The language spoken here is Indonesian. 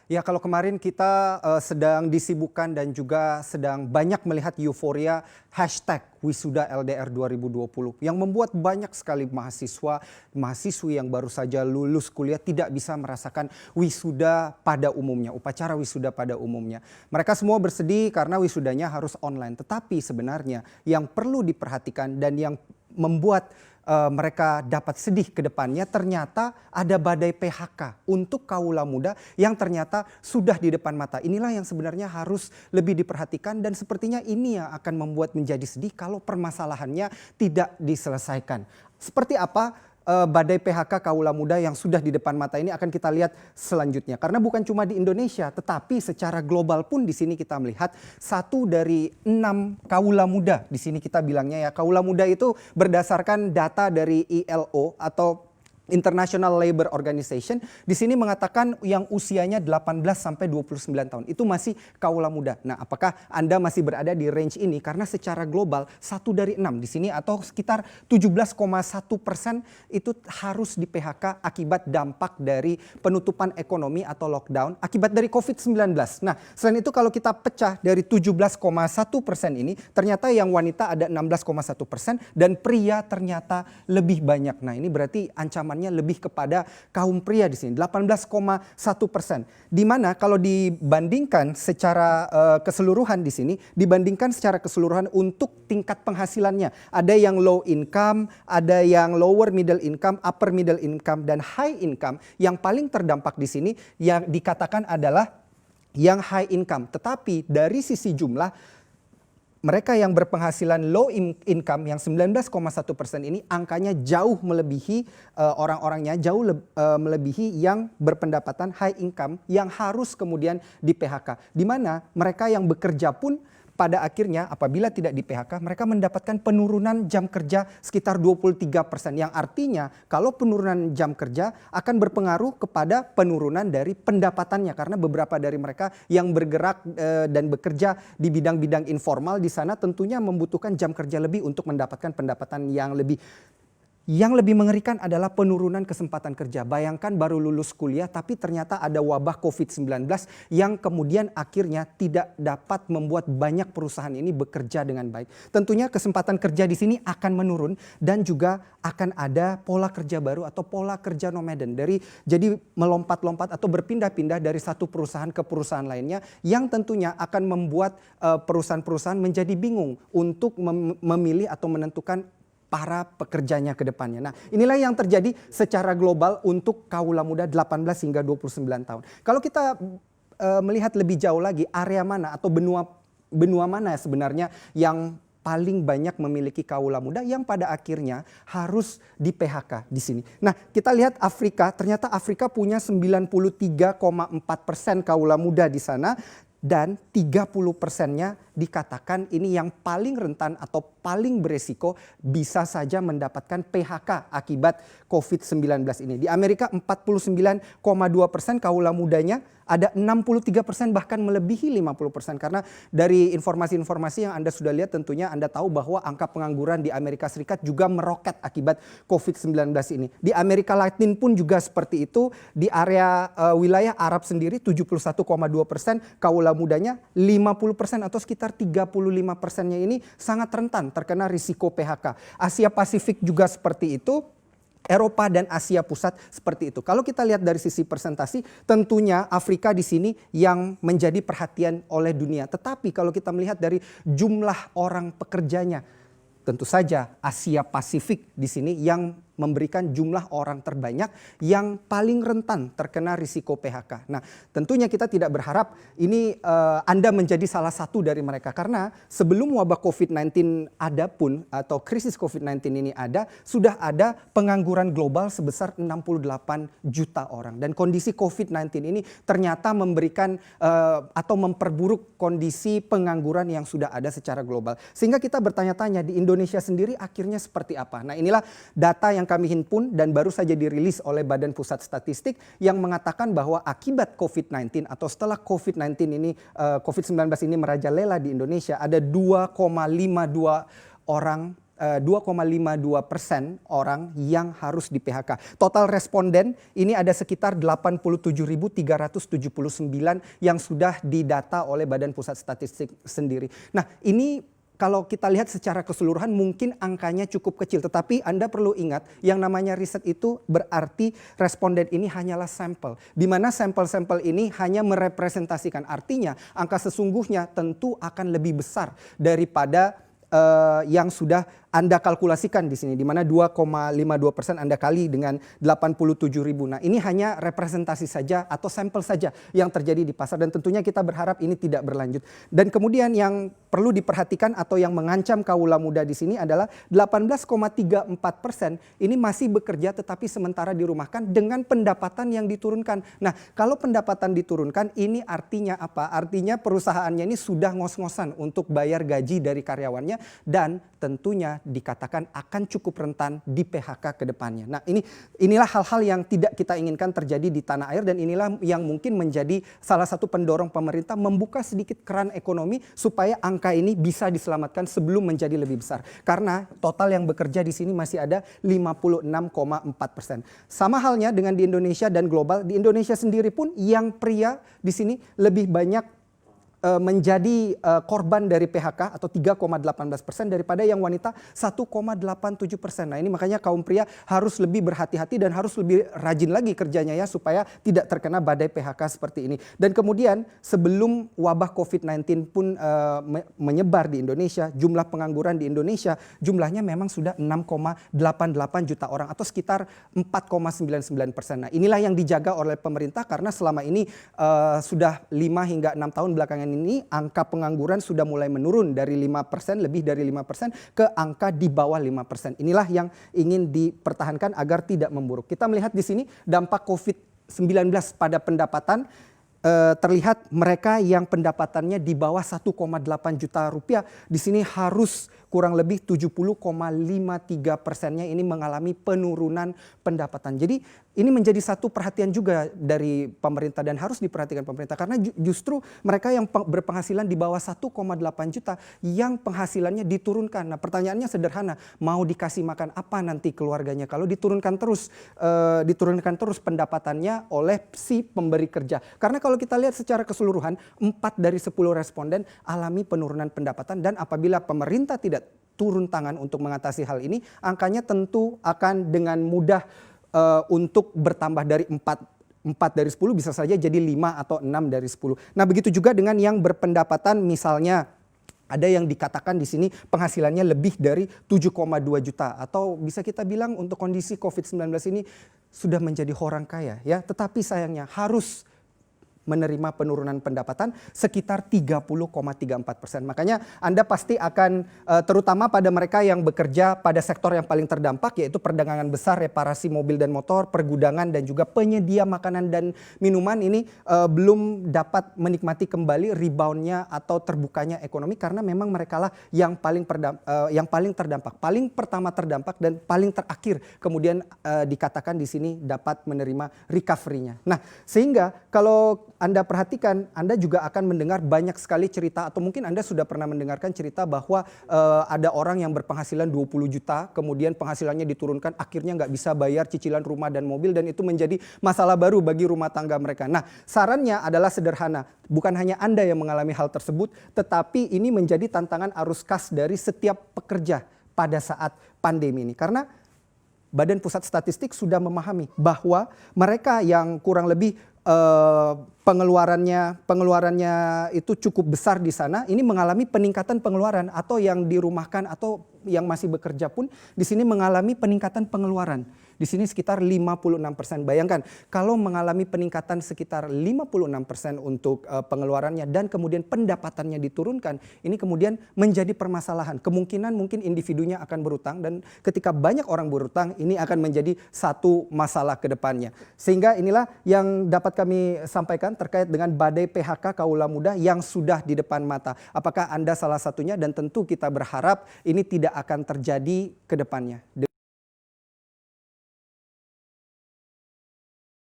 Ya, kalau kemarin kita sedang disibukkan dan juga sedang banyak melihat euforia hashtag Wisuda LDR 2020 yang membuat banyak sekali mahasiswi yang baru saja lulus kuliah tidak bisa merasakan wisuda pada umumnya, upacara wisuda pada umumnya. Mereka semua bersedih karena wisudanya harus online. Tetapi sebenarnya yang perlu diperhatikan dan yang membuat mereka dapat sedih ke depannya, ternyata ada badai PHK untuk kaula muda yang ternyata sudah di depan mata. Inilah yang sebenarnya harus lebih diperhatikan dan sepertinya ini yang akan membuat menjadi sedih kalau permasalahannya tidak diselesaikan. Seperti apa badai PHK kaula muda yang sudah di depan mata ini akan kita lihat selanjutnya. Karena bukan cuma di Indonesia, tetapi secara global pun di sini kita melihat 1 dari 6 kaula muda. Di sini kita bilangnya ya, kaula muda itu berdasarkan data dari ILO atau International Labour Organization di sini mengatakan yang usianya 18 sampai 29 tahun itu masih kaula muda. Nah, apakah Anda masih berada di range ini? Karena secara global 1 dari 6 di sini atau sekitar 17,1% itu harus di PHK akibat dampak dari penutupan ekonomi atau lockdown akibat dari COVID-19. Nah, selain itu kalau kita pecah dari 17,1% ini ternyata yang wanita ada 16,1% dan pria ternyata lebih banyak. Nah, ini berarti ancaman lebih kepada kaum pria di sini 18,1%. Di mana kalau dibandingkan secara keseluruhan di sini dibandingkan secara keseluruhan untuk tingkat penghasilannya ada yang low income, ada yang lower middle income, upper middle income dan high income. Yang paling terdampak di sini yang dikatakan adalah yang high income. Tetapi dari sisi jumlah mereka yang berpenghasilan low income yang 19,1% ini angkanya jauh melebihi orang-orangnya, melebihi yang berpendapatan high income yang harus kemudian di PHK. Di mana mereka yang bekerja pun pada akhirnya apabila tidak di PHK mereka mendapatkan penurunan jam kerja sekitar 23%. Yang artinya kalau penurunan jam kerja akan berpengaruh kepada penurunan dari pendapatannya. Karena beberapa dari mereka yang bergerak dan bekerja di bidang-bidang informal di sana tentunya membutuhkan jam kerja lebih untuk mendapatkan pendapatan yang lebih. Yang lebih mengerikan adalah penurunan kesempatan kerja. Bayangkan baru lulus kuliah tapi ternyata ada wabah COVID-19 yang kemudian akhirnya tidak dapat membuat banyak perusahaan ini bekerja dengan baik. Tentunya kesempatan kerja di sini akan menurun dan juga akan ada pola kerja baru atau pola kerja nomaden. Jadi melompat-lompat atau berpindah-pindah dari satu perusahaan ke perusahaan lainnya yang tentunya akan membuat perusahaan-perusahaan menjadi bingung untuk memilih atau menentukan para pekerjanya ke depannya. Nah, inilah yang terjadi secara global untuk kaula muda 18 hingga 29 tahun. Kalau kita melihat lebih jauh lagi, area mana atau benua mana sebenarnya yang paling banyak memiliki kaula muda yang pada akhirnya harus di PHK di sini. Nah, kita lihat Afrika, ternyata Afrika punya 93,4% kaula muda di sana dan 30%-nya dikatakan ini yang paling rentan atau paling beresiko bisa saja mendapatkan PHK akibat COVID-19 ini. Di Amerika 49,2% kaula mudanya, ada 63% bahkan melebihi 50% karena dari informasi-informasi yang Anda sudah lihat tentunya Anda tahu bahwa angka pengangguran di Amerika Serikat juga meroket akibat COVID-19 ini. Di Amerika Latin pun juga seperti itu, di area wilayah Arab sendiri 71,2% kaula mudanya, 50% atau sekitar 35%-nya ini sangat rentan terkena risiko PHK. Asia Pasifik juga seperti itu. Eropa dan Asia Pusat seperti itu. Kalau kita lihat dari sisi presentasi, tentunya Afrika di sini yang menjadi perhatian oleh dunia. Tetapi kalau kita melihat dari jumlah orang pekerjanya, tentu saja Asia Pasifik di sini yang memberikan jumlah orang terbanyak yang paling rentan terkena risiko PHK. Nah, tentunya kita tidak berharap ini Anda menjadi salah satu dari mereka. Karena sebelum wabah COVID-19 ada pun atau krisis COVID-19 ini ada, sudah ada pengangguran global sebesar 68 juta orang. Dan kondisi COVID-19 ini ternyata memberikan atau memperburuk kondisi pengangguran yang sudah ada secara global. Sehingga kita bertanya-tanya di Indonesia sendiri akhirnya seperti apa. Nah, inilah data yang kami himpun dan baru saja dirilis oleh Badan Pusat Statistik yang mengatakan bahwa akibat COVID-19 atau setelah COVID-19 ini COVID-19 ini merajalela di Indonesia ada 2,52 orang 2,52% orang yang harus di PHK. Total responden ini ada sekitar 87.379 yang sudah didata oleh Badan Pusat Statistik sendiri. Nah, ini kalau kita lihat secara keseluruhan mungkin angkanya cukup kecil, tetapi Anda perlu ingat yang namanya riset itu berarti responden ini hanyalah sampel, di mana sampel-sampel ini hanya merepresentasikan, artinya angka sesungguhnya tentu akan lebih besar daripada yang sudah Anda kalkulasikan di sini, di mana 2,52% Anda kali dengan 87.000. Nah, ini hanya representasi saja atau sampel saja yang terjadi di pasar, dan tentunya kita berharap ini tidak berlanjut. Dan kemudian yang perlu diperhatikan atau yang mengancam kaula muda di sini adalah 18,34% ini masih bekerja tetapi sementara dirumahkan dengan pendapatan yang diturunkan. Nah, kalau pendapatan diturunkan ini artinya apa? Artinya perusahaannya ini sudah ngos-ngosan untuk bayar gaji dari karyawannya dan tentunya dikatakan akan cukup rentan di PHK ke depannya. Nah, inilah hal-hal yang tidak kita inginkan terjadi di tanah air, dan inilah yang mungkin menjadi salah satu pendorong pemerintah membuka sedikit keran ekonomi supaya angka ini bisa diselamatkan sebelum menjadi lebih besar. Karena total yang bekerja di sini masih ada 56,4%. Sama halnya dengan di Indonesia dan global. Di Indonesia sendiri pun yang pria di sini lebih banyak menjadi korban dari PHK atau 3,18% daripada yang wanita 1,87%. Nah, ini makanya kaum pria harus lebih berhati-hati dan harus lebih rajin lagi kerjanya ya supaya tidak terkena badai PHK seperti ini. Dan kemudian sebelum wabah COVID-19 pun menyebar di Indonesia, jumlah pengangguran di Indonesia jumlahnya memang sudah 6,88 juta orang atau sekitar 4,99%. Nah, inilah yang dijaga oleh pemerintah karena selama ini sudah 5 hingga 6 tahun belakangan ini angka pengangguran sudah mulai menurun dari 5%, lebih dari 5% ke angka di bawah 5%. Inilah yang ingin dipertahankan agar tidak memburuk. Kita melihat di sini dampak COVID-19 pada pendapatan. Terlihat mereka yang pendapatannya di bawah 1,8 juta rupiah di sini harus kurang lebih 70,53%-nya ini mengalami penurunan pendapatan. Jadi ini menjadi satu perhatian juga dari pemerintah dan harus diperhatikan pemerintah karena justru mereka yang berpenghasilan di bawah 1,8 juta yang penghasilannya diturunkan. Nah, pertanyaannya sederhana, mau dikasih makan apa nanti keluarganya kalau diturunkan terus pendapatannya oleh si pemberi kerja. Karena kalau kita lihat secara keseluruhan 4 dari 10 responden alami penurunan pendapatan, dan apabila pemerintah tidak turun tangan untuk mengatasi hal ini, angkanya tentu akan dengan mudah untuk bertambah dari 4 dari 10 bisa saja jadi 5 atau 6 dari 10. Nah, begitu juga dengan yang berpendapatan misalnya ada yang dikatakan di sini penghasilannya lebih dari 7,2 juta atau bisa kita bilang untuk kondisi COVID-19 ini sudah menjadi orang kaya ya, tetapi sayangnya harus menerima penurunan pendapatan sekitar 30,34%. Makanya Anda pasti akan terutama pada mereka yang bekerja pada sektor yang paling terdampak yaitu perdagangan besar, reparasi mobil dan motor, pergudangan dan juga penyedia makanan dan minuman ini belum dapat menikmati kembali reboundnya atau terbukanya ekonomi karena memang merekalah yang paling terdampak, paling pertama terdampak dan paling terakhir kemudian dikatakan di sini dapat menerima recovery-nya. Nah, sehingga kalau Anda perhatikan, Anda juga akan mendengar banyak sekali cerita atau mungkin Anda sudah pernah mendengarkan cerita bahwa ada orang yang berpenghasilan 20 juta, kemudian penghasilannya diturunkan, akhirnya nggak bisa bayar cicilan rumah dan mobil dan itu menjadi masalah baru bagi rumah tangga mereka. Nah, sarannya adalah sederhana, bukan hanya Anda yang mengalami hal tersebut, tetapi ini menjadi tantangan arus kas dari setiap pekerja pada saat pandemi ini. Karena Badan Pusat Statistik sudah memahami bahwa mereka yang kurang lebih pengeluarannya itu cukup besar di sana, ini mengalami peningkatan pengeluaran atau yang dirumahkan atau yang masih bekerja pun di sini mengalami peningkatan pengeluaran. Di sini sekitar 56%. Bayangkan kalau mengalami peningkatan sekitar 56% untuk pengeluarannya dan kemudian pendapatannya diturunkan, ini kemudian menjadi permasalahan. Kemungkinan mungkin individunya akan berutang dan ketika banyak orang berutang ini akan menjadi satu masalah ke depannya. Sehingga inilah yang dapat kami sampaikan terkait dengan badai PHK kaula muda yang sudah di depan mata. Apakah Anda salah satunya? Dan tentu kita berharap ini tidak akan terjadi ke depannya.